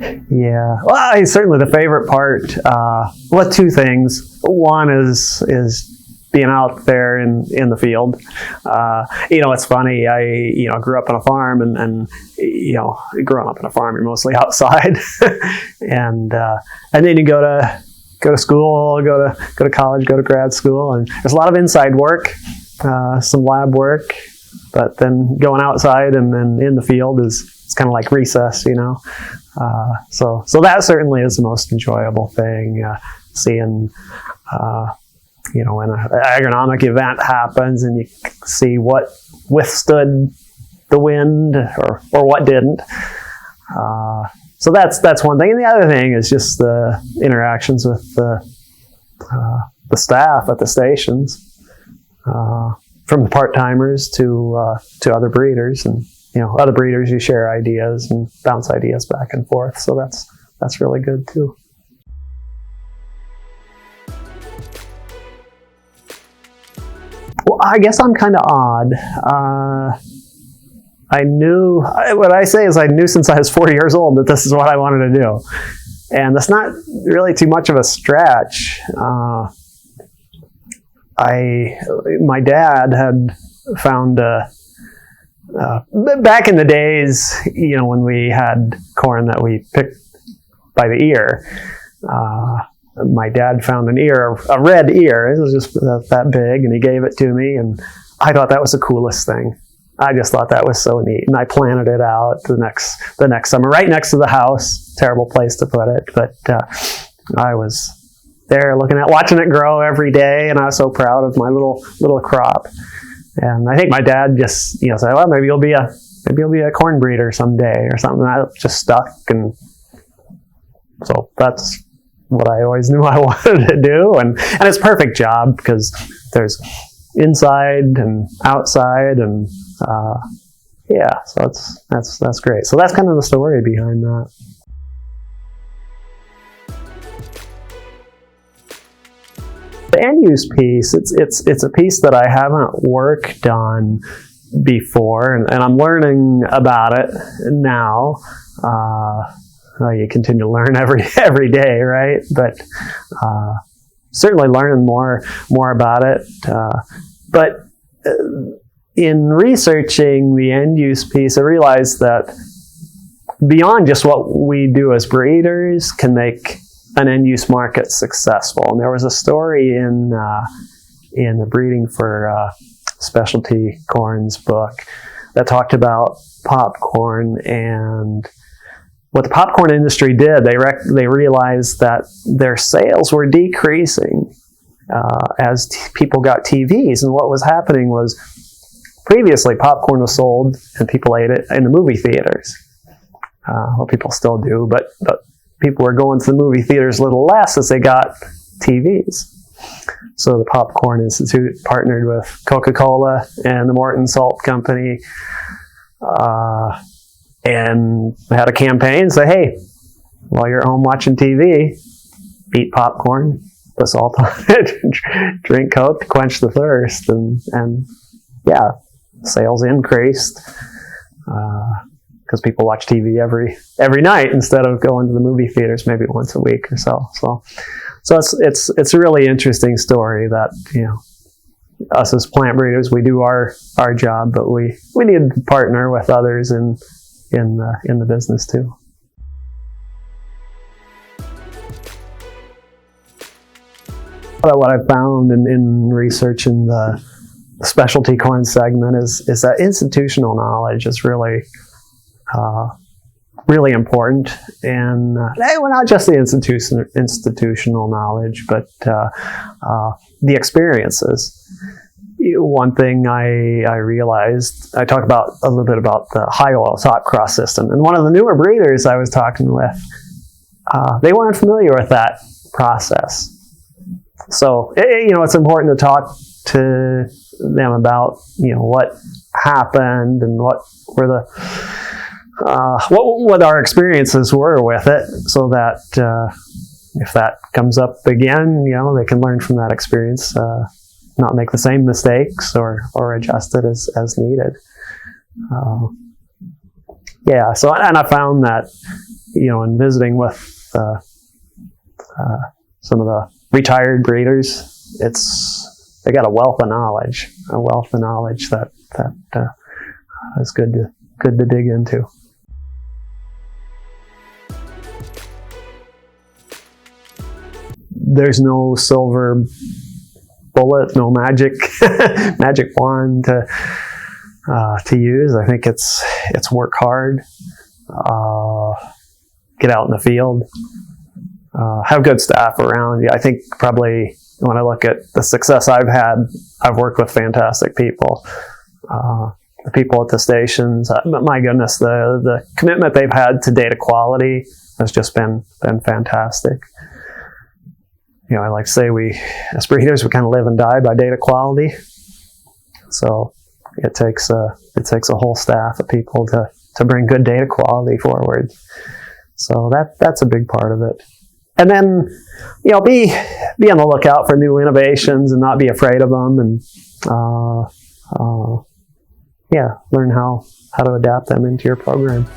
Yeah, well, certainly the favorite part. Well, two things. One is being out there in the field. It's funny. I grew up on a farm, and growing up on a farm, you're mostly outside, and then you go to school, go to college, go to grad school, and there's a lot of inside work, some lab work, but then going outside and then in the field it's kind of like recess, So that certainly is the most enjoyable thing, seeing, when an agronomic event happens and you see what withstood the wind or what didn't. So that's one thing. And the other thing is just the interactions with the staff at the stations, from the part-timers to other breeders, and other breeders, you share ideas and bounce ideas back and forth. So that's really good too. Well, I guess I'm kind of odd. I knew since I was 4 years old that this is what I wanted to do. And that's not really too much of a stretch. My dad had found back in the days, when we had corn that we picked by the ear, my dad found a red ear. It was just that big, and he gave it to me, and I thought that was the coolest thing. I just thought that was so neat, and I planted it out the next summer, right next to the house. Terrible place to put it, but I was there watching it grow every day, and I was so proud of my little crop. And I think my dad just said, well, maybe you'll be a corn breeder someday or something. I just stuck, and so that's what I always knew I wanted to do. And it's a perfect job because there's inside and outside, and so that's great. So that's kind of the story behind that. The end use piece, it's a piece that I haven't worked on before, and I'm learning about it now. You continue to learn every day, right? But certainly learning more about it. But in researching the end use piece, I realized that beyond just what we do as breeders can make an end-use market successful. And there was a story in the Breeding for Specialty Corns book that talked about popcorn, and what the popcorn industry did. They realized that their sales were decreasing as people got TVs, and what was happening was previously popcorn was sold and people ate it in the movie theaters. Well, people still do, but people were going to the movie theaters a little less as they got TVs. So the Popcorn Institute partnered with Coca-Cola and the Morton Salt Company, and had a campaign say, hey, while you're at home watching TV, eat popcorn, put salt on it, drink Coke to quench the thirst, and sales increased. Because people watch TV every night instead of going to the movie theaters maybe once a week or so. So it's a really interesting story that us as plant breeders, we do our job, but we need to partner with others in the business too. But what I've found in researching the specialty corn segment is that institutional knowledge is really important, and not just the institutional knowledge, but the experiences. One thing I realized, I talked about a little bit about the high oil top cross system, and one of the newer breeders I was talking with, they weren't familiar with that process. So it's important to talk to them about what happened and what were what our experiences were with it, so that if that comes up again, they can learn from that experience, not make the same mistakes or adjust it as needed. yeah, so, and I found that, in visiting with some of the retired breeders, they got a wealth of knowledge that is good to dig into. There's no silver bullet, no magic wand to use. I think it's work hard, get out in the field, have good staff around you. I think probably when I look at the success I've had, I've worked with fantastic people. The people at the stations, my goodness, the commitment they've had to data quality has just been fantastic. I like to say as breeders, we kind of live and die by data quality. So it takes a whole staff of people to bring good data quality forward. So that's a big part of it. And then, be on the lookout for new innovations and not be afraid of them, and learn how to adapt them into your program.